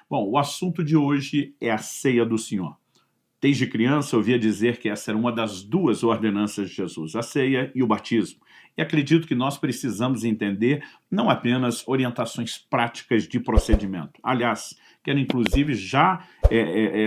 Bom, o assunto de hoje é a ceia do Senhor. Desde criança, eu ouvia dizer que essa era uma das duas ordenanças de Jesus, a ceia e o batismo. E acredito que nós precisamos entender não apenas orientações práticas de procedimento. Aliás, quero inclusive já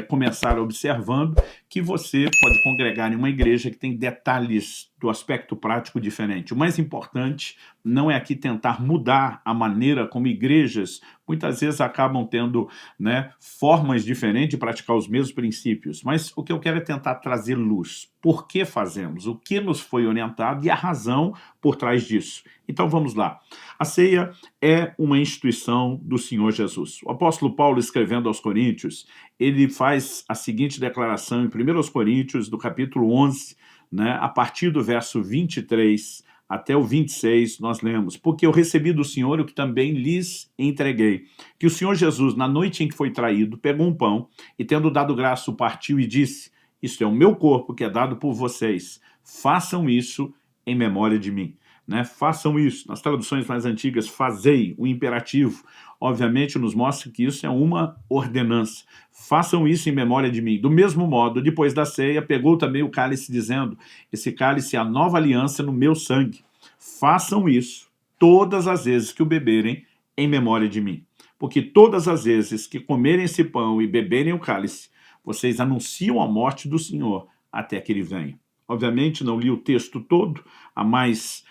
começar observando que você pode congregar em uma igreja que tem detalhes do aspecto prático diferente. O mais importante não é aqui tentar mudar a maneira como igrejas muitas vezes acabam tendo, né, formas diferentes de praticar os mesmos princípios, mas o que eu quero é tentar trazer luz. Por que fazemos? O que nos foi orientado e a razão por trás disso. Então vamos lá. A ceia é uma instituição do Senhor Jesus. O apóstolo Paulo, escrevendo aos Coríntios, ele faz a seguinte declaração em 1 Coríntios, do capítulo 11, né, a partir do verso 23 até o 26, nós lemos: porque eu recebi do Senhor o que também lhes entreguei, que o Senhor Jesus, na noite em que foi traído, pegou um pão e, tendo dado graça, o partiu e disse: isto é o meu corpo que é dado por vocês, façam isso em memória de mim. Né? Façam isso. Nas traduções mais antigas, fazei, o imperativo, obviamente nos mostra que isso é uma ordenança. Façam isso em memória de mim. Do mesmo modo, depois da ceia, pegou também o cálice, dizendo: esse cálice é a nova aliança no meu sangue. Façam isso todas as vezes que o beberem em memória de mim. Porque todas as vezes que comerem esse pão e beberem o cálice, vocês anunciam a morte do Senhor até que ele venha. Obviamente, não li o texto todo, há mais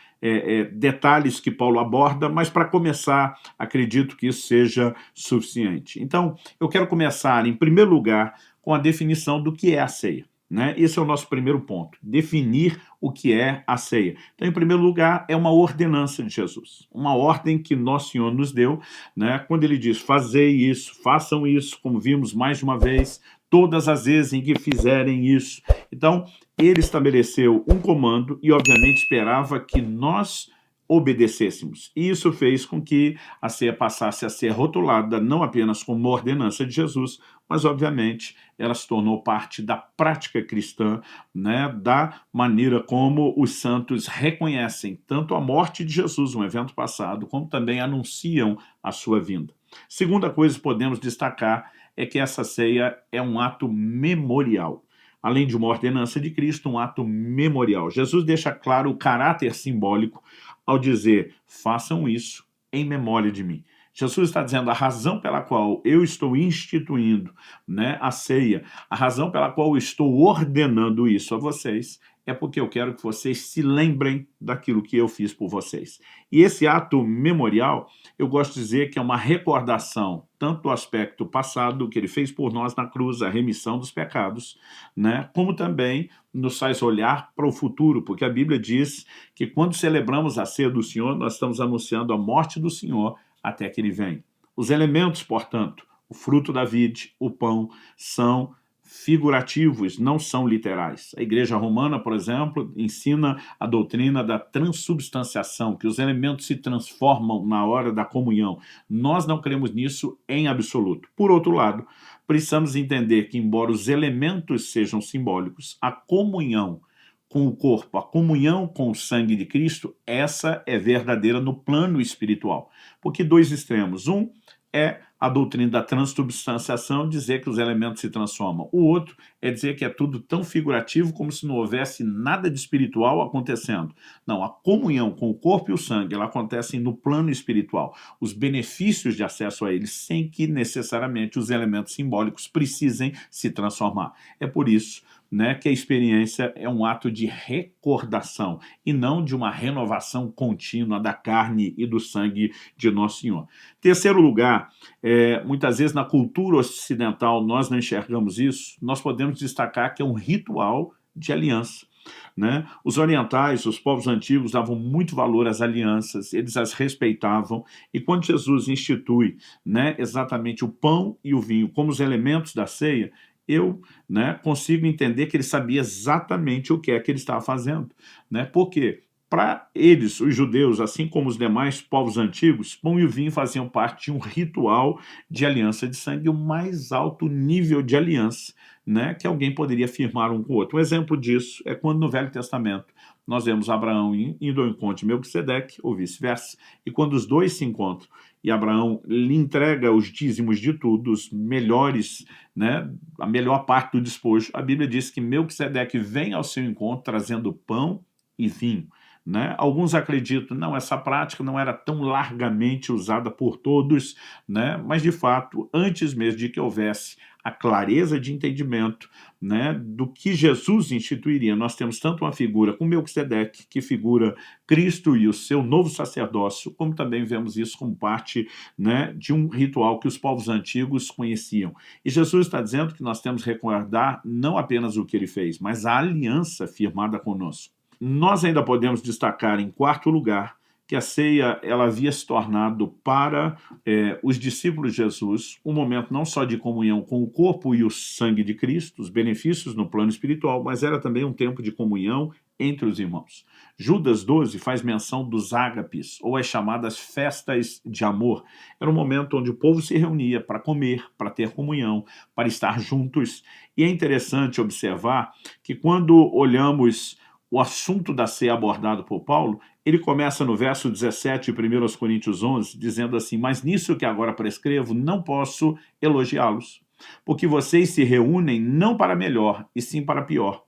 detalhes que Paulo aborda, mas para começar, acredito que isso seja suficiente. Então, eu quero começar, em primeiro lugar, com a definição do que é a ceia. Né? Esse é o nosso primeiro ponto, definir o que é a ceia. Então, em primeiro lugar, é uma ordenança de Jesus, uma ordem que Nosso Senhor nos deu, né? Quando ele diz: fazei isso, façam isso, como vimos mais de uma vez, todas as vezes em que fizerem isso. Então, ele estabeleceu um comando e, obviamente, esperava que nós obedecêssemos. E isso fez com que a ceia passasse a ser rotulada não apenas como uma ordenança de Jesus, mas, obviamente, ela se tornou parte da prática cristã, né, da maneira como os santos reconhecem tanto a morte de Jesus, um evento passado, como também anunciam a sua vinda. Segunda coisa que podemos destacar é que essa ceia é um ato memorial. Além de uma ordenança de Cristo, um ato memorial. Jesus deixa claro o caráter simbólico ao dizer: façam isso em memória de mim. Jesus está dizendo: a razão pela qual eu estou instituindo, né, a ceia, a razão pela qual eu estou ordenando isso a vocês, é porque eu quero que vocês se lembrem daquilo que eu fiz por vocês. E esse ato memorial, eu gosto de dizer que é uma recordação, tanto do aspecto passado, que ele fez por nós na cruz, a remissão dos pecados, né, como também nos faz olhar para o futuro, porque a Bíblia diz que quando celebramos a ceia do Senhor, nós estamos anunciando a morte do Senhor até que ele venha. Os elementos, portanto, o fruto da vide, o pão, são figurativos, não são literais. A Igreja Romana, por exemplo, ensina a doutrina da transubstanciação, que os elementos se transformam na hora da comunhão. Nós não cremos nisso em absoluto. Por outro lado, precisamos entender que, embora os elementos sejam simbólicos, a comunhão com o corpo, a comunhão com o sangue de Cristo, essa é verdadeira no plano espiritual. Porque dois extremos. Um é a doutrina da transubstanciação, dizer que os elementos se transformam. O outro é dizer que é tudo tão figurativo como se não houvesse nada de espiritual acontecendo. Não, a comunhão com o corpo e o sangue, ela acontece no plano espiritual. Os benefícios de acesso a eles, sem que necessariamente os elementos simbólicos precisem se transformar. É por isso, né, que a experiência é um ato de recordação e não de uma renovação contínua da carne e do sangue de Nosso Senhor. Terceiro lugar, muitas vezes na cultura ocidental nós não enxergamos isso, nós podemos destacar que é um ritual de aliança. Né? Os orientais, os povos antigos, davam muito valor às alianças, eles as respeitavam, e quando Jesus institui, né, exatamente o pão e o vinho como os elementos da ceia, eu, né, consigo entender que ele sabia exatamente o que é que ele estava fazendo. Né? Por quê? Para eles, os judeus, assim como os demais povos antigos, pão e o vinho faziam parte de um ritual de aliança de sangue, o mais alto nível de aliança, né, que alguém poderia firmar um com o outro. Um exemplo disso é quando no Velho Testamento nós vemos Abraão indo ao encontro de Melquisedeque, ou vice-versa, e quando os dois se encontram e Abraão lhe entrega os dízimos de tudo, os melhores, né, a melhor parte do despojo, a Bíblia diz que Melquisedeque vem ao seu encontro trazendo pão e vinho. Né? Alguns acreditam, não, essa prática não era tão largamente usada por todos, né? Mas de fato, antes mesmo de que houvesse a clareza de entendimento, né, do que Jesus instituiria, nós temos tanto uma figura com Melquisedeque, que figura Cristo e o seu novo sacerdócio, como também vemos isso como parte, né, de um ritual que os povos antigos conheciam. E Jesus está dizendo que nós temos que recordar não apenas o que ele fez, mas a aliança firmada conosco. Nós ainda podemos destacar, em quarto lugar, que a ceia ela havia se tornado para os discípulos de Jesus um momento não só de comunhão com o corpo e o sangue de Cristo, os benefícios no plano espiritual, mas era também um tempo de comunhão entre os irmãos. Judas 12 faz menção dos ágapes, ou as chamadas festas de amor. Era um momento onde o povo se reunia para comer, para ter comunhão, para estar juntos. E é interessante observar que quando olhamos o assunto da ceia abordado por Paulo, ele começa no verso 17 de 1 Coríntios 11, dizendo assim, mas nisso que agora prescrevo, não posso elogiá-los, porque vocês se reúnem não para melhor, e sim para pior.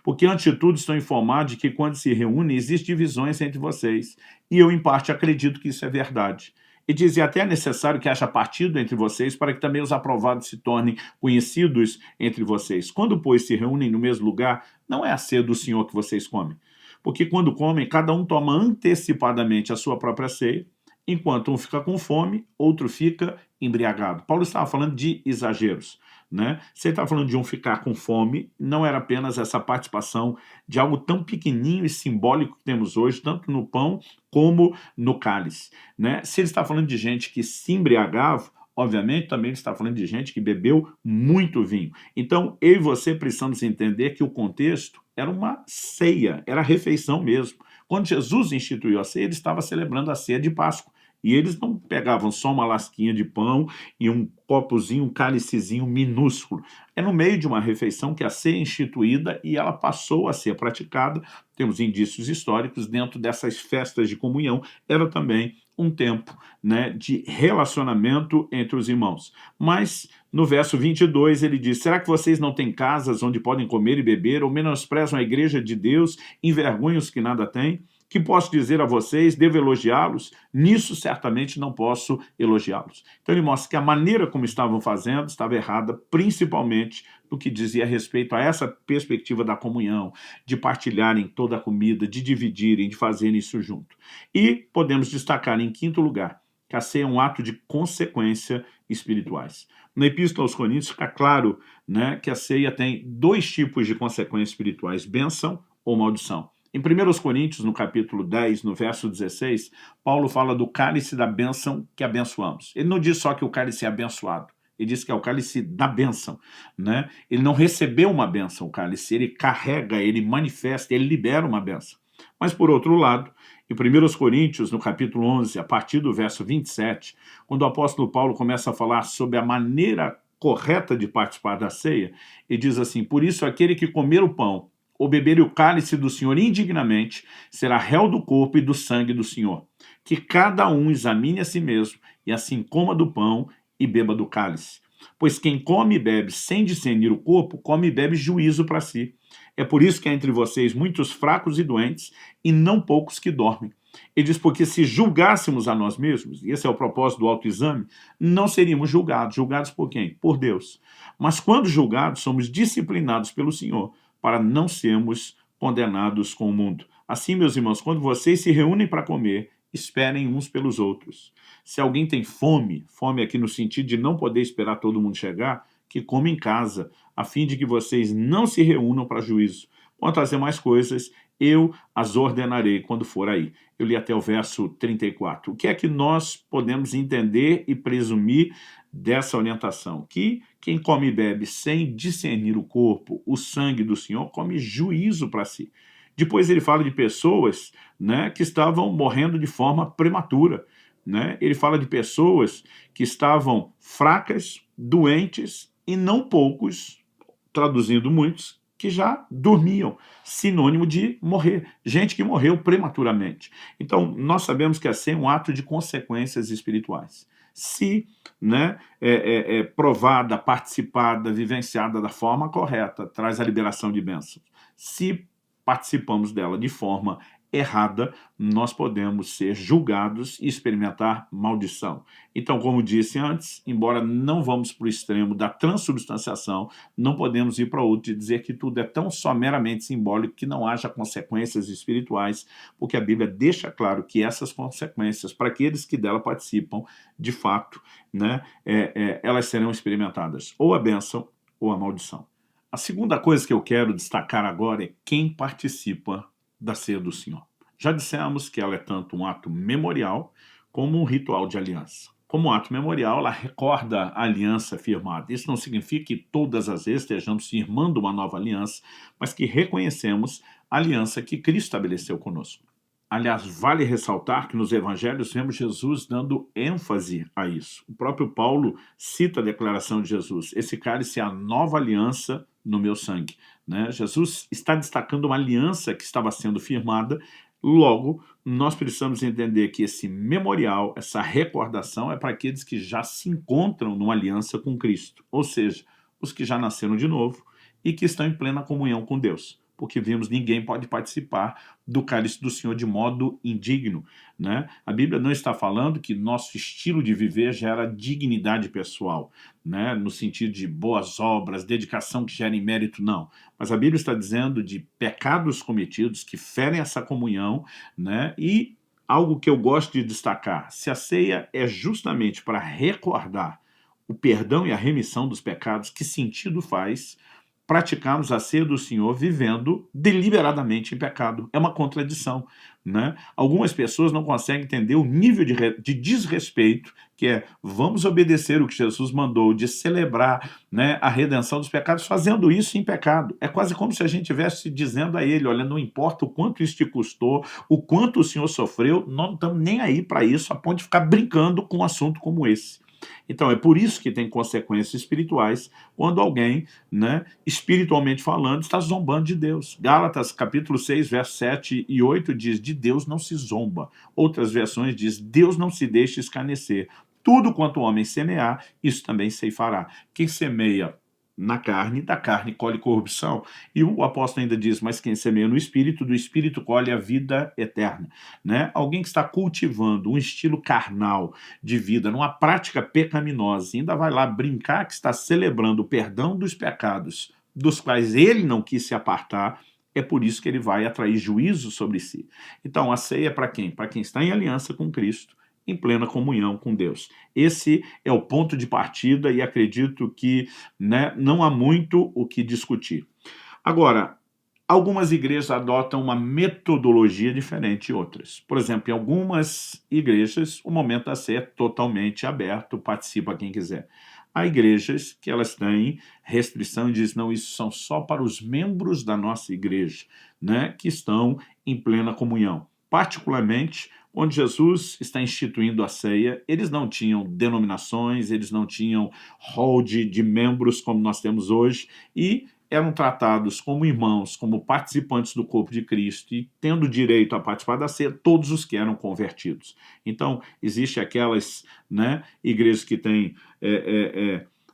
Porque, ante de tudo, estou informado de que quando se reúnem, existem divisões entre vocês, e eu, em parte, acredito que isso é verdade. E diz, e até é necessário que haja partido entre vocês para que também os aprovados se tornem conhecidos entre vocês. Quando, pois, se reúnem no mesmo lugar, não é a ceia do Senhor que vocês comem. Porque quando comem, cada um toma antecipadamente a sua própria ceia, enquanto um fica com fome, outro fica embriagado. Paulo estava falando de exageros, né? Se ele estava falando de um ficar com fome, não era apenas essa participação de algo tão pequenininho e simbólico que temos hoje, tanto no pão como no cálice, né? Se ele está falando de gente que se embriagava, obviamente também ele está falando de gente que bebeu muito vinho. Então, eu e você precisamos entender que o contexto era uma ceia, era a refeição mesmo. Quando Jesus instituiu a ceia, ele estava celebrando a ceia de Páscoa. E eles não pegavam só uma lasquinha de pão e um copozinho, um cálicezinho minúsculo. É no meio de uma refeição que a ceia é instituída e ela passou a ser praticada. Temos indícios históricos dentro dessas festas de comunhão. Era também um tempo, né, de relacionamento entre os irmãos. Mas no verso 22 ele diz, será que vocês não têm casas onde podem comer e beber, ou menosprezam a igreja de Deus, envergonham os que nada têm? Que posso dizer a vocês, devo elogiá-los? Nisso certamente não posso elogiá-los. Então ele mostra que a maneira como estavam fazendo estava errada, principalmente no que dizia respeito a essa perspectiva da comunhão, de partilharem toda a comida, de dividirem, de fazerem isso junto. E podemos destacar em quinto lugar, que a ceia é um ato de consequência espirituais. Na Epístola aos Coríntios fica claro, né, que a ceia tem dois tipos de consequências espirituais, bênção ou maldição. Em 1 Coríntios, no capítulo 10, no verso 16, Paulo fala do cálice da bênção que abençoamos. Ele não diz só que o cálice é abençoado, ele diz que é o cálice da bênção, né? Ele não recebeu uma bênção, o cálice, ele carrega, ele manifesta, ele libera uma bênção. Mas, por outro lado, em 1 Coríntios, no capítulo 11, a partir do verso 27, quando o apóstolo Paulo começa a falar sobre a maneira correta de participar da ceia, ele diz assim, por isso aquele que comer o pão ou beber o cálice do Senhor indignamente, será réu do corpo e do sangue do Senhor. Que cada um examine a si mesmo, e assim coma do pão e beba do cálice. Pois quem come e bebe sem discernir o corpo, come e bebe juízo para si. É por isso que há entre vocês muitos fracos e doentes, e não poucos que dormem. Ele diz, porque se julgássemos a nós mesmos, e esse é o propósito do autoexame, não seríamos julgados. Julgados por quem? Por Deus. Mas quando julgados, somos disciplinados pelo Senhor, para não sermos condenados com o mundo. Assim, meus irmãos, quando vocês se reúnem para comer, esperem uns pelos outros. Se alguém tem fome, fome aqui no sentido de não poder esperar todo mundo chegar, que come em casa, a fim de que vocês não se reúnam para juízo. Quanto às demais coisas, eu as ordenarei quando for aí. Eu li até o verso 34. O que é que nós podemos entender e presumir dessa orientação? Que quem come e bebe sem discernir o corpo, o sangue do Senhor, come juízo para si. Depois ele fala de pessoas, né, que estavam morrendo de forma prematura. Né? Ele fala de pessoas que estavam fracas, doentes, e não poucos, traduzindo muitos, que já dormiam, sinônimo de morrer, gente que morreu prematuramente. Então, nós sabemos que a ceia é um ato de consequências espirituais. Se, né, provada, participada, vivenciada da forma correta, traz a liberação de bênçãos. Se participamos dela de forma errada, nós podemos ser julgados e experimentar maldição. Então, como disse antes, embora não vamos para o extremo da transubstanciação, não podemos ir para outro e dizer que tudo é tão só meramente simbólico que não haja consequências espirituais, porque a Bíblia deixa claro que essas consequências, para aqueles que dela participam, de fato, né, elas serão experimentadas, ou a bênção ou a maldição. A segunda coisa que eu quero destacar agora é quem participa da ceia do Senhor. Já dissemos que ela é tanto um ato memorial como um ritual de aliança. Como ato memorial, ela recorda a aliança firmada. Isso não significa que todas as vezes estejamos firmando uma nova aliança, mas que reconhecemos a aliança que Cristo estabeleceu conosco. Aliás, vale ressaltar que nos evangelhos vemos Jesus dando ênfase a isso. O próprio Paulo cita a declaração de Jesus: esse cálice é a nova aliança no meu sangue. Né? Jesus está destacando uma aliança que estava sendo firmada. Logo, nós precisamos entender que esse memorial, essa recordação, é para aqueles que já se encontram numa aliança com Cristo, ou seja, os que já nasceram de novo e que estão em plena comunhão com Deus. Porque vimos, ninguém pode participar do cálice do Senhor de modo indigno. Né? A Bíblia não está falando que nosso estilo de viver gera dignidade pessoal, né? No sentido de boas obras, dedicação que gera mérito, não. Mas a Bíblia está dizendo de pecados cometidos que ferem essa comunhão, né? E algo que eu gosto de destacar, se a ceia é justamente para recordar o perdão e a remissão dos pecados, que sentido faz praticarmos a ceia do Senhor vivendo deliberadamente em pecado? É uma contradição, né? Algumas pessoas não conseguem entender o nível de desrespeito que é: vamos obedecer o que Jesus mandou, de celebrar, né, a redenção dos pecados, fazendo isso em pecado. É quase como se a gente estivesse dizendo a ele: olha, não importa o quanto isso te custou, o quanto o Senhor sofreu, nós não estamos nem aí para isso, a ponto de ficar brincando com um assunto como esse. Então, é por isso que tem consequências espirituais quando alguém, né, espiritualmente falando, está zombando de Deus. Gálatas, capítulo 6, versos 7 e 8 diz: de Deus não se zomba. Outras versões diz: Deus não se deixa escarnecer. Tudo quanto o homem semear, isso também ceifará. Quem semeia na carne, da carne colhe corrupção. E o apóstolo ainda diz: mas quem semeia no Espírito, do Espírito colhe a vida eterna. Né? Alguém que está cultivando um estilo carnal de vida, numa prática pecaminosa, ainda vai lá brincar que está celebrando o perdão dos pecados, dos quais ele não quis se apartar, é por isso que ele vai atrair juízo sobre si. Então, a ceia é para quem? Para quem está em aliança com Cristo, em plena comunhão com Deus. Esse é o ponto de partida e acredito que, né, não há muito o que discutir. Agora, algumas igrejas adotam uma metodologia diferente de outras. Por exemplo, em algumas igrejas, o momento da ceia é totalmente aberto, participa quem quiser. Há igrejas que elas têm restrição e dizem: não, isso são só para os membros da nossa igreja, né, que estão em plena comunhão. Particularmente, onde Jesus está instituindo a ceia, eles não tinham denominações, eles não tinham rol de membros como nós temos hoje, e eram tratados como irmãos, como participantes do corpo de Cristo, e tendo direito a participar da ceia todos os que eram convertidos. Então, existe aquelas, né, igrejas que têm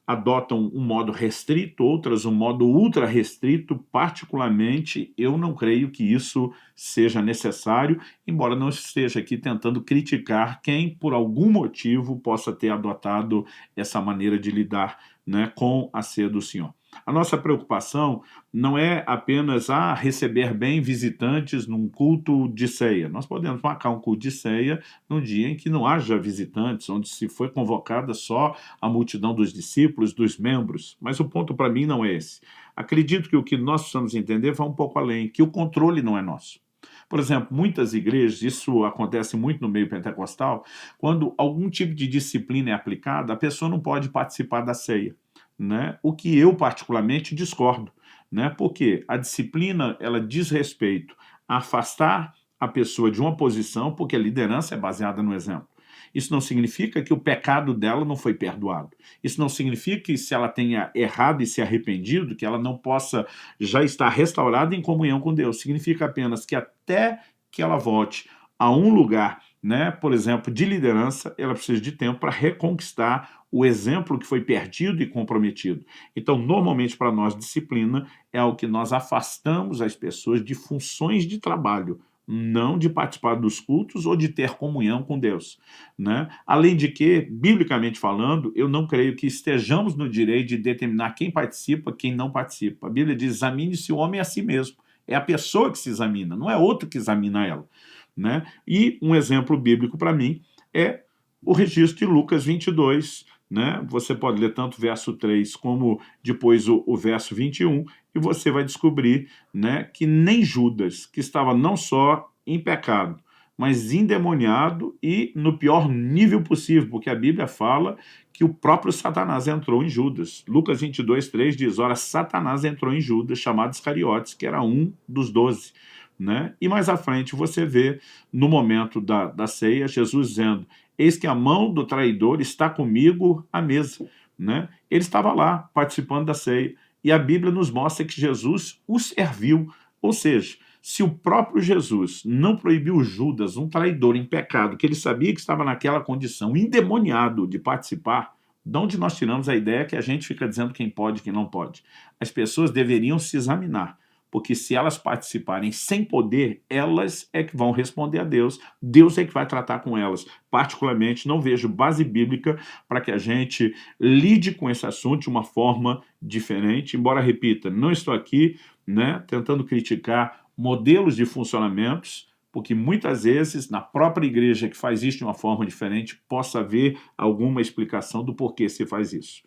adotam um modo restrito, outras um modo ultra restrito. Particularmente, eu não creio que isso seja necessário, embora não esteja aqui tentando criticar quem, por algum motivo, possa ter adotado essa maneira de lidar, né, com a ceia do Senhor. A nossa preocupação não é apenas receber bem visitantes num culto de ceia. Nós podemos marcar um culto de ceia num dia em que não haja visitantes, onde se foi convocada só a multidão dos discípulos, dos membros. Mas o ponto para mim não é esse. Acredito que o que nós precisamos entender vai um pouco além, que o controle não é nosso. Por exemplo, muitas igrejas, isso acontece muito no meio pentecostal, quando algum tipo de disciplina é aplicada, a pessoa não pode participar da ceia. Né? O que eu particularmente discordo, né? Porque a disciplina ela diz respeito a afastar a pessoa de uma posição, porque a liderança é baseada no exemplo. Isso não significa que o pecado dela não foi perdoado. Isso não significa que se ela tenha errado e se arrependido, que ela não possa já estar restaurada em comunhão com Deus. Significa apenas que até que ela volte a um lugar, né, por exemplo, de liderança, ela precisa de tempo para reconquistar o exemplo que foi perdido e comprometido. Então, normalmente, para nós, disciplina é algo que nós afastamos as pessoas de funções de trabalho, não de participar dos cultos ou de ter comunhão com Deus, né? Além de que, biblicamente falando, eu não creio que estejamos no direito de determinar quem participa, quem não participa. A Bíblia diz, examine-se o homem a si mesmo. É a pessoa que se examina, não é outro que examina ela, né? E um exemplo bíblico para mim é o registro de Lucas 22, né? Você pode ler tanto o verso 3 como depois o verso 21, e você vai descobrir, né, que nem Judas, que estava não só em pecado, mas endemoniado e no pior nível possível, porque a Bíblia fala que o próprio Satanás entrou em Judas. Lucas 22, 3 diz, ora, Satanás entrou em Judas, chamado Iscariotes, que era um dos 12. Né? E mais à frente você vê, no momento da ceia, Jesus dizendo, eis que a mão do traidor está comigo à mesa. Né? Ele estava lá, participando da ceia, e a Bíblia nos mostra que Jesus o serviu. Ou seja, se o próprio Jesus não proibiu Judas, um traidor em pecado, que ele sabia que estava naquela condição, endemoniado de participar, de onde nós tiramos a ideia que a gente fica dizendo quem pode e quem não pode? As pessoas deveriam se examinar, porque se elas participarem sem poder, elas é que vão responder a Deus, Deus é que vai tratar com elas. Particularmente, não vejo base bíblica para que a gente lide com esse assunto de uma forma diferente, embora, repita, não estou aqui, né, tentando criticar modelos de funcionamentos, porque muitas vezes, na própria igreja que faz isso de uma forma diferente, possa haver alguma explicação do porquê se faz isso.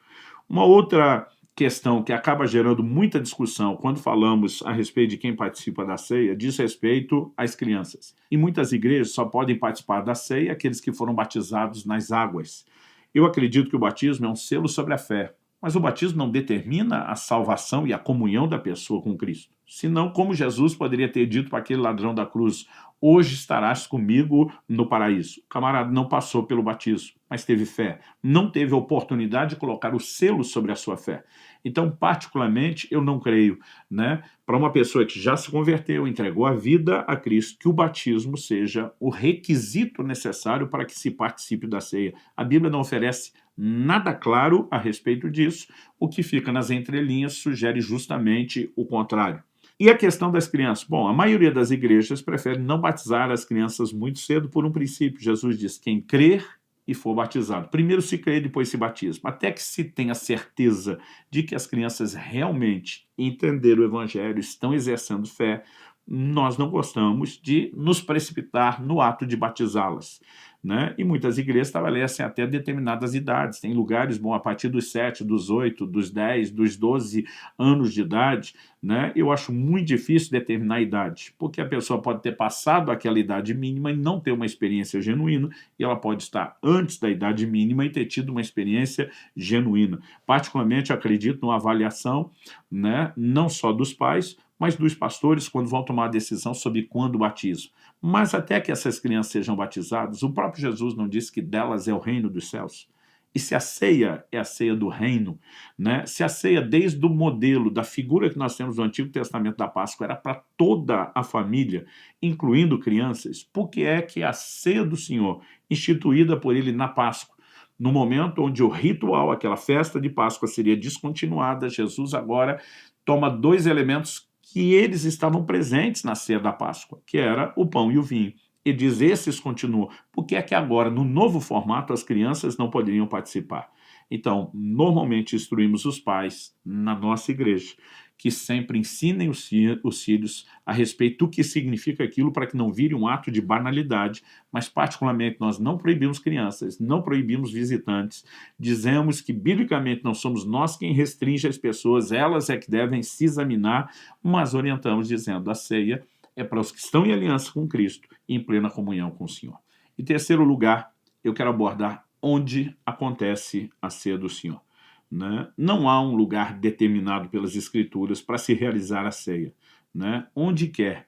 Uma outra questão que acaba gerando muita discussão quando falamos a respeito de quem participa da ceia diz respeito às crianças. Em muitas igrejas só podem participar da ceia aqueles que foram batizados nas águas. Eu acredito que o batismo é um selo sobre a fé, mas o batismo não determina a salvação e a comunhão da pessoa com Cristo. Senão, como Jesus poderia ter dito para aquele ladrão da cruz, hoje estarás comigo no paraíso. O camarada não passou pelo batismo, mas teve fé. Não teve a oportunidade de colocar o selo sobre a sua fé. Então, particularmente, eu não creio, né, para uma pessoa que já se converteu, entregou a vida a Cristo, que o batismo seja o requisito necessário para que se participe da ceia. A Bíblia não oferece nada claro a respeito disso. O que fica nas entrelinhas sugere justamente o contrário. E a questão das crianças? Bom, a maioria das igrejas prefere não batizar as crianças muito cedo por um princípio. Jesus diz, quem crer e for batizado. Primeiro se crê, depois se batiza. Até que se tenha certeza de que as crianças realmente entenderam o evangelho, estão exercendo fé, nós não gostamos de nos precipitar no ato de batizá-las. Né? E muitas igrejas estabelecem até determinadas idades. Tem lugares, bom, a partir dos 7, dos 8, dos 10, dos 12 anos de idade, né? Eu acho muito difícil determinar a idade, porque a pessoa pode ter passado aquela idade mínima e não ter uma experiência genuína, e ela pode estar antes da idade mínima e ter tido uma experiência genuína. Particularmente, eu acredito numa avaliação, né, não só dos pais, mas dos pastores, quando vão tomar a decisão sobre quando o batismo. Mas até que essas crianças sejam batizadas, o próprio Jesus não disse que delas é o reino dos céus? E se a ceia é a ceia do reino, né? Se a ceia, desde o modelo, da figura que nós temos no Antigo Testamento da Páscoa, era para toda a família, incluindo crianças, por que é que a ceia do Senhor, instituída por ele na Páscoa, no momento onde o ritual, aquela festa de Páscoa seria descontinuada, Jesus agora toma dois elementos que eles estavam presentes na ceia da Páscoa, que era o pão e o vinho. E diz, esses continuam. Por que é que agora, no novo formato, as crianças não poderiam participar? Então, normalmente instruímos os pais, na nossa igreja, que sempre ensinem os filhos a respeito do que significa aquilo para que não vire um ato de banalidade, mas particularmente nós não proibimos crianças, não proibimos visitantes, dizemos que biblicamente não somos nós quem restringe as pessoas, elas é que devem se examinar, mas orientamos dizendo a ceia é para os que estão em aliança com Cristo e em plena comunhão com o Senhor. Em terceiro lugar, eu quero abordar onde acontece a ceia do Senhor. Né? Não há um lugar determinado pelas Escrituras para se realizar a ceia. Né? Onde quer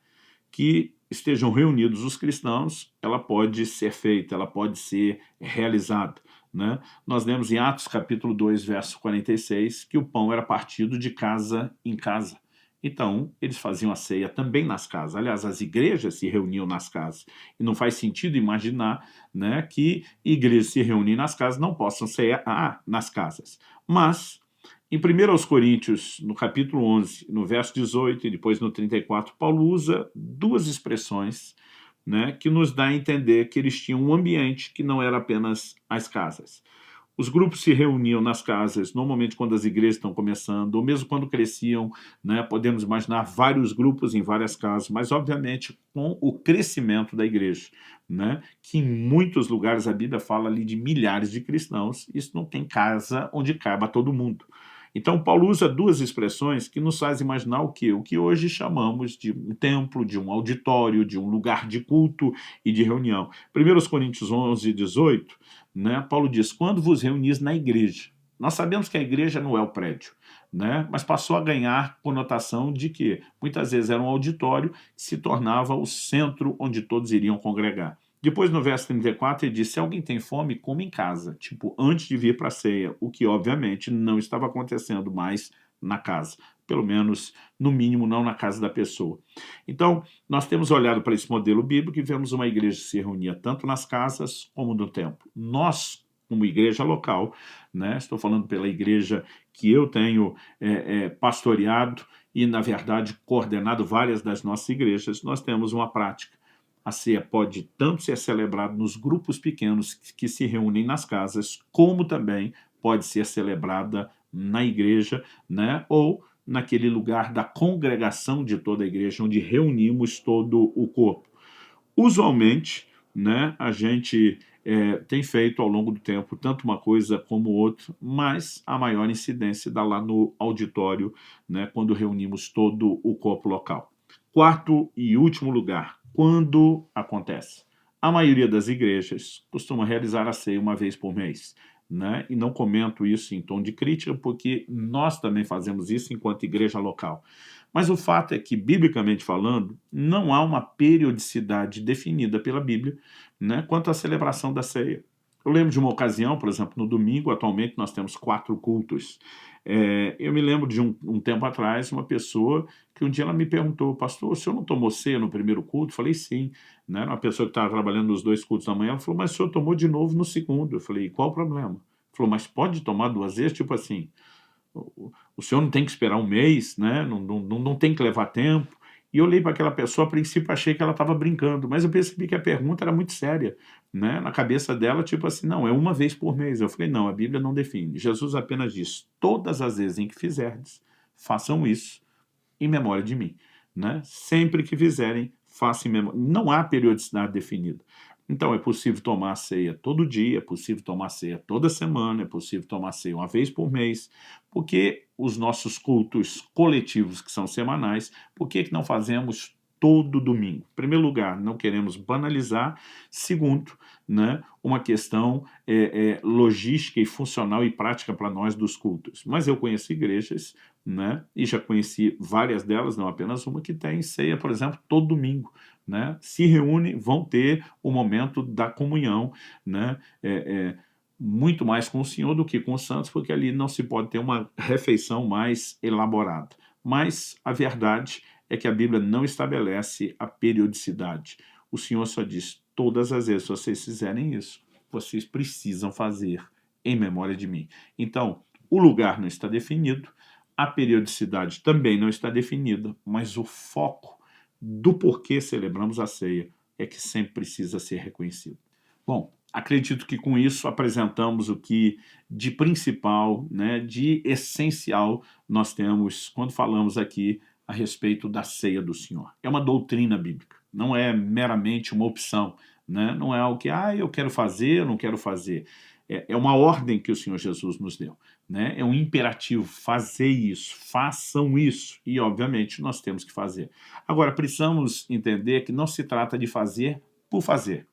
que estejam reunidos os cristãos, ela pode ser feita, ela pode ser realizada, né? Nós lemos em Atos capítulo 2, verso 46, que o pão era partido de casa em casa. Então, eles faziam a ceia também nas casas. Aliás, as igrejas se reuniam nas casas. E não faz sentido imaginar, né, que igrejas se reúnem nas casas não possam cear nas casas. Mas, em 1 Coríntios, no capítulo 11, no verso 18 e depois no 34, Paulo usa duas expressões, né, que nos dá a entender que eles tinham um ambiente que não era apenas as casas. Os grupos se reuniam nas casas, normalmente quando as igrejas estão começando, ou mesmo quando cresciam, né, podemos imaginar vários grupos em várias casas, mas obviamente com o crescimento da igreja, né, que em muitos lugares a Bíblia fala ali de milhares de cristãos, isso não tem casa onde caiba todo mundo. Então, Paulo usa duas expressões que nos faz imaginar o quê? O que hoje chamamos de um templo, de um auditório, de um lugar de culto e de reunião. 1 Coríntios 11, 18, né, Paulo diz, quando vos reunis na igreja. Nós sabemos que a igreja não é o prédio, né, mas passou a ganhar conotação de que muitas vezes era um auditório que se tornava o centro onde todos iriam congregar. Depois, no verso 34, ele diz, se alguém tem fome, come em casa, tipo, antes de vir para a ceia, o que, obviamente, não estava acontecendo mais na casa, pelo menos, no mínimo, não na casa da pessoa. Então, nós temos olhado para esse modelo bíblico e vemos uma igreja que se reunia tanto nas casas como no templo. Nós, como igreja local, né, estou falando pela igreja que eu tenho pastoreado e, na verdade, coordenado várias das nossas igrejas, nós temos uma prática. A ceia pode tanto ser celebrada nos grupos pequenos que se reúnem nas casas, como também pode ser celebrada na igreja, né? Ou naquele lugar da congregação de toda a igreja, onde reunimos todo o corpo. Usualmente, né, a gente tem feito ao longo do tempo tanto uma coisa como outra, mas a maior incidência dá lá no auditório, né, quando reunimos todo o corpo local. Quarto e último lugar, quando acontece? A maioria das igrejas costuma realizar a ceia uma vez por mês, né? E não comento isso em tom de crítica, porque nós também fazemos isso enquanto igreja local. Mas o fato é que, biblicamente falando, não há uma periodicidade definida pela Bíblia, né, quanto à celebração da ceia. Eu lembro de uma ocasião, por exemplo, no domingo, atualmente nós temos 4 cultos. Eu me lembro de um tempo atrás, uma pessoa que um dia ela me perguntou, pastor, o senhor não tomou ceia no primeiro culto? Eu falei, sim. Né? Uma pessoa que estava trabalhando nos 2 cultos da manhã, ela falou, mas o senhor tomou de novo no segundo. Eu falei, qual o problema? Ele falou, mas pode tomar 2 vezes? Tipo assim, o senhor não tem que esperar um mês, né? Não tem que levar tempo. E eu olhei para aquela pessoa, a princípio achei que ela estava brincando, mas eu percebi que a pergunta era muito séria, né? Na cabeça dela, tipo assim, não, é uma vez por mês. Eu falei, não, a Bíblia não define. Jesus apenas diz, todas as vezes em que fizerdes, façam isso em memória de mim, né? Sempre que fizerem, façam em memória. Não há periodicidade definida. Então, é possível tomar ceia todo dia, é possível tomar ceia toda semana, é possível tomar ceia uma vez por mês, porque os nossos cultos coletivos, que são semanais, por que não fazemos todo domingo? Em primeiro lugar, não queremos banalizar. Segundo, né, uma questão logística e funcional e prática para nós dos cultos. Mas eu conheço igrejas, né, e já conheci várias delas, não apenas uma, que tem ceia, por exemplo, todo domingo. Né, se reúnem, vão ter o momento da comunhão, né, muito mais com o Senhor do que com os santos, porque ali não se pode ter uma refeição mais elaborada. Mas a verdade é que a Bíblia não estabelece a periodicidade. O Senhor só diz, todas as vezes que vocês fizerem isso, vocês precisam fazer em memória de mim. Então, o lugar não está definido, a periodicidade também não está definida, mas o foco do porquê celebramos a ceia é que sempre precisa ser reconhecido. Bom, acredito que com isso apresentamos o que de principal, né, de essencial nós temos quando falamos aqui a respeito da ceia do Senhor. É uma doutrina bíblica, não é meramente uma opção, né? Não é algo que eu quero fazer, eu não quero fazer. É uma ordem que o Senhor Jesus nos deu, né? É um imperativo, fazer isso, façam isso, e obviamente nós temos que fazer. Agora, precisamos entender que não se trata de fazer por fazer,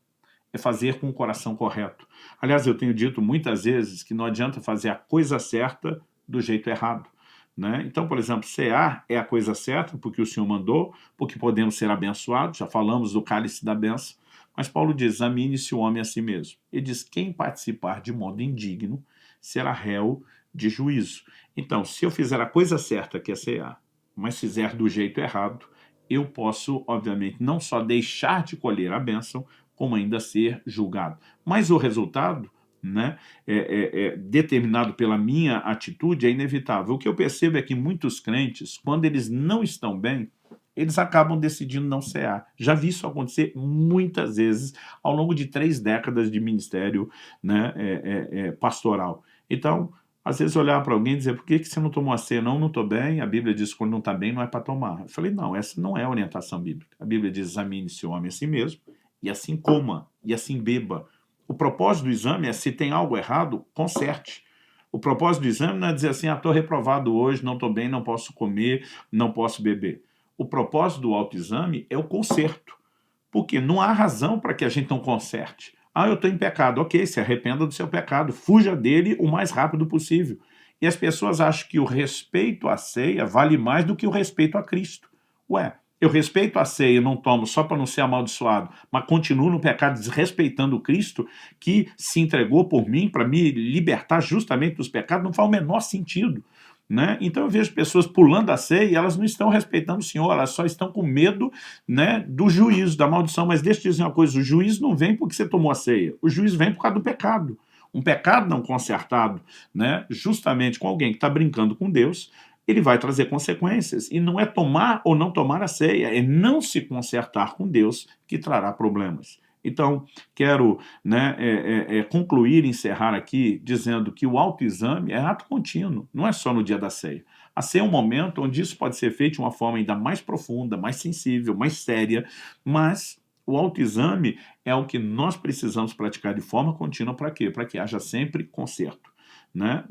é fazer com o coração correto. Aliás, eu tenho dito muitas vezes que não adianta fazer a coisa certa do jeito errado, né? Então, por exemplo, cear é a coisa certa, porque o Senhor mandou, porque podemos ser abençoados, já falamos do cálice da bênção, mas Paulo diz, examine-se o homem a si mesmo. Ele diz, quem participar de modo indigno será réu de juízo. Então, se eu fizer a coisa certa, que é cear, mas fizer do jeito errado, eu posso, obviamente, não só deixar de colher a bênção, como ainda ser julgado. Mas o resultado, né, determinado pela minha atitude, é inevitável. O que eu percebo é que muitos crentes, quando eles não estão bem, eles acabam decidindo não cear. Já vi isso acontecer muitas vezes ao longo de 3 décadas de ministério, né, pastoral. Então, às vezes olhar para alguém e dizer, por que você não tomou a ceia? Não estou bem, a Bíblia diz que quando não está bem não é para tomar. Eu falei, não, essa não é a orientação bíblica. A Bíblia diz, examine-se o homem a si mesmo, e assim coma, e assim beba. O propósito do exame é, se tem algo errado, conserte. O propósito do exame não é dizer assim, estou reprovado hoje, não estou bem, não posso comer, não posso beber. O propósito do autoexame é o conserto. Porque não há razão para que a gente não conserte. Eu estou em pecado. Ok, se arrependa do seu pecado. Fuja dele o mais rápido possível. E as pessoas acham que o respeito à ceia vale mais do que o respeito a Cristo. Ué, eu respeito a ceia e não tomo só para não ser amaldiçoado, mas continuo no pecado desrespeitando Cristo que se entregou por mim para me libertar justamente dos pecados, não faz o menor sentido. Né? Então eu vejo pessoas pulando a ceia e elas não estão respeitando o Senhor, elas só estão com medo, né, do juízo, da maldição. Mas deixa eu dizer uma coisa, o juízo não vem porque você tomou a ceia, o juízo vem por causa do pecado. Um pecado não consertado, né, justamente com alguém que está brincando com Deus, ele vai trazer consequências. E não é tomar ou não tomar a ceia, é não se consertar com Deus que trará problemas. Então, quero, né, concluir, encerrar aqui, dizendo que o autoexame é ato contínuo, não é só no dia da ceia. A ceia é um momento onde isso pode ser feito de uma forma ainda mais profunda, mais sensível, mais séria, mas o autoexame é o que nós precisamos praticar de forma contínua para quê? Para que haja sempre conserto. Né?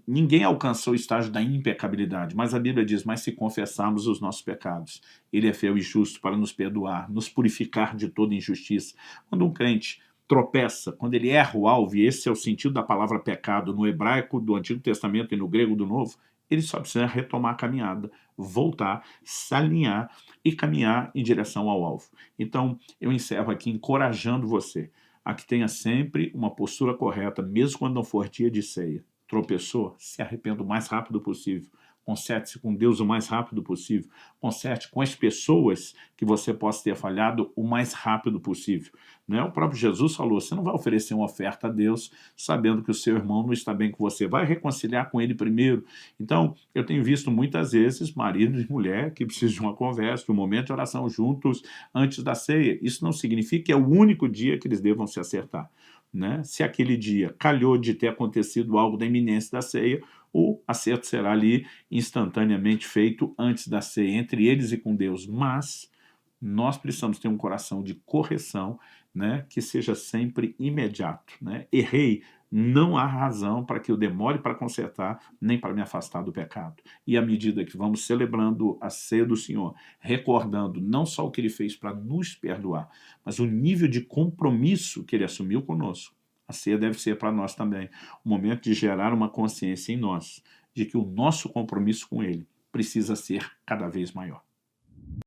Ninguém alcançou o estágio da impecabilidade, mas a Bíblia diz, mas se confessarmos os nossos pecados, ele é fiel e justo para nos perdoar, nos purificar de toda injustiça. Quando um crente tropeça, quando ele erra o alvo, e esse é o sentido da palavra pecado no hebraico do Antigo Testamento e no grego do Novo, ele só precisa retomar a caminhada, voltar, se alinhar e caminhar em direção ao alvo. Então, eu encerro aqui encorajando você a que tenha sempre uma postura correta, mesmo quando não for dia de ceia. Tropeçou? Se arrependa o mais rápido possível. Conserte-se com Deus o mais rápido possível. Conserte com as pessoas que você possa ter falhado o mais rápido possível. Né? O próprio Jesus falou, você não vai oferecer uma oferta a Deus sabendo que o seu irmão não está bem com você. Vai reconciliar com ele primeiro. Então, eu tenho visto muitas vezes marido e mulher que precisam de uma conversa, de um momento de oração juntos antes da ceia. Isso não significa que é o único dia que eles devam se acertar. Né? Se aquele dia calhou de ter acontecido algo da iminência da ceia, o acerto será ali instantaneamente feito antes da ceia, entre eles e com Deus. Mas nós precisamos ter um coração de correção, né, que seja sempre imediato. Né? Errei, não há razão para que eu demore para consertar, nem para me afastar do pecado. E à medida que vamos celebrando a ceia do Senhor, recordando não só o que Ele fez para nos perdoar, mas o nível de compromisso que Ele assumiu conosco, a ceia deve ser para nós também o momento de gerar uma consciência em nós de que o nosso compromisso com Ele precisa ser cada vez maior.